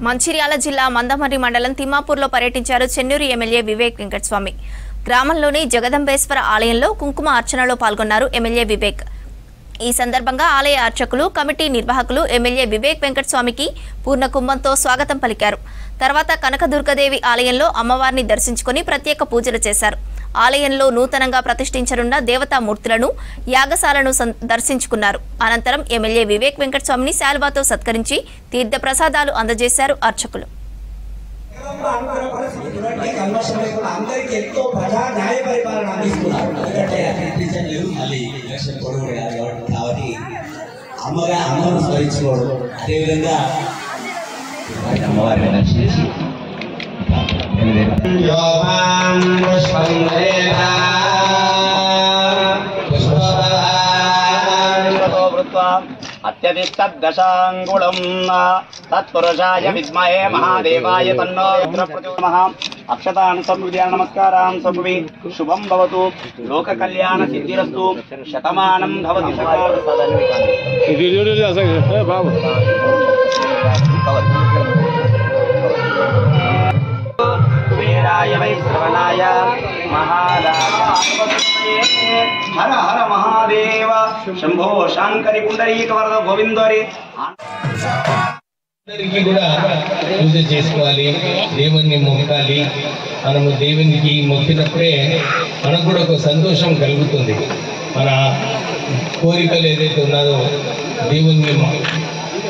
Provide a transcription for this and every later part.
మంచిర్యాల జిల్లా మందమర్రి మండలం తిమ్మాపూర్లో పర్యటించారు చెన్నూరు ఎమ్మెల్యే వివేక్ వెంకటస్వామి. గ్రామంలోని జగదంబేశ్వర ఆలయంలో కుంకుమ అర్చనలో పాల్గొన్నారు ఎమ్మెల్యే వివేక్. ఈ సందర్భంగా ఆలయ అర్చకులు, కమిటీ నిర్వాహకులు ఎమ్మెల్యే వివేక్ వెంకటస్వామికి పూర్ణ కుంభంతో స్వాగతం పలికారు. తర్వాత కనకదుర్గదేవి ఆలయంలో అమ్మవారిని దర్శించుకుని ప్రత్యేక పూజలు చేశారు. ఆలయంలో నూతనంగా ప్రతిష్ఠించనున్న దేవతామూర్తులను, యాగశాలను దర్శించుకున్నారు. అనంతరం ఎమ్మెల్యే వివేక్ వెంకటస్వామిని శాల్వాతో సత్కరించి తీర్థ ప్రసాదాలు అందజేశారు అర్చకులు. अत्यतिष्ठदशाङ्गुलं तत्पुरुषाय विद्महे महादेवाय तन्नो रुद्रप्रचोदयात्। अक्षतान् संविद्या नमस्कारान् समवे शुभं भवतु, लोककल्याणसिद्धिरस्तु, शतमानं भवति वीराय वै श्रवणाय हर हर महादेव शंभो शांकरी पुंडरीक वरद गोविंदरी అందరికీ కూడా పూజ చేసుకోవాలి, దేవుణ్ణి మొక్కాలి. మనము దేవునికి మొక్కినప్పుడే మనకు కూడా ఒక సంతోషం కలుగుతుంది. మన కోరికలు ఏదైతే ఉన్నదో దేవుణ్ణి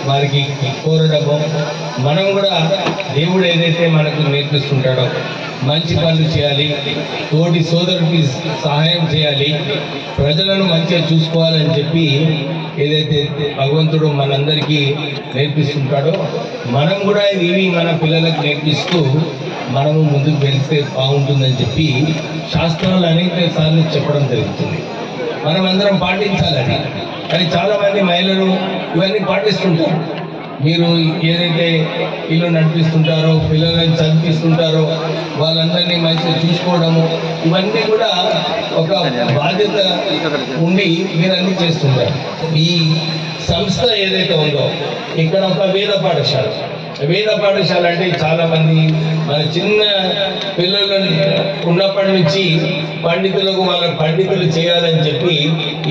వారికి కోరడము, మనం కూడా దేవుడు ఏదైతే మనకు నేర్పిస్తుంటాడో మంచి పనులు చేయాలి, తోటి సోదరుడికి సహాయం చేయాలి, ప్రజలను మంచిగా చూసుకోవాలని చెప్పి ఏదైతే భగవంతుడు మనందరికీ నేర్పిస్తుంటాడో మనం కూడా ఇవి మన పిల్లలకు నేర్పిస్తూ మనము ముందుకు వెళ్తే బాగుంటుందని చెప్పి శాస్త్రాలు అనేక సార్లు చెప్పడం జరుగుతుంది. మనం అందరం పాటించాలని. కానీ చాలామంది మహిళలు ఇవన్నీ పాటిస్తుంటారు. మీరు ఏదైతే ఇల్లు నడిపిస్తుంటారో, పిల్లలను చదివిస్తుంటారో, వాళ్ళందరినీ మంచిగా చూసుకోవడము, ఇవన్నీ కూడా ఒక బాధ్యత ఉండి మీరు అన్నీ చేస్తుంటారు. ఈ సంస్థ ఏదైతే ఉందో ఇక్కడ ఒక వేద పాఠశాల అంటే చాలామంది మన చిన్న పిల్లలను ఉన్నప్పటి నుంచి పండితులకు వాళ్ళ పండితులు చేయాలని చెప్పి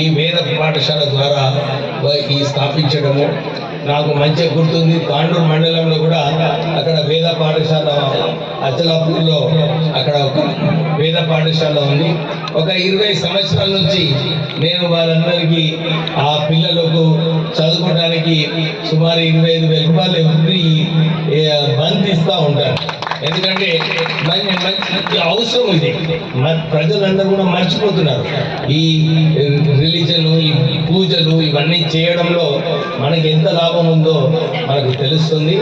ఈ వేద పాఠశాల ద్వారా ఈ స్థాపించడము నాకు మంచిగా గుర్తుంది. తాండూరు మండలంలో కూడా అక్కడ వేద పాఠశాల, అచలాపూర్లో అక్కడ ఒక వేద పాఠశాల ఉంది. ఒక 20 సంవత్సరాల నుంచి నేను వాళ్ళందరికీ ఆ పిల్లలకు చదువుకోవడానికి సుమారు 25,000 రూపాయలు ఎవ్రీ మంత్ ఇస్తూ ఉంటాను. ఎందుకంటే మంచి అవసరం ఇది. ప్రజలందరూ కూడా మర్చిపోతున్నారు. ఈ రిలీజన్, ఈ పూజలు ఇవన్నీ చేయడంలో మనకి ఎంత లాభం ఉందో మనకు తెలుస్తుంది.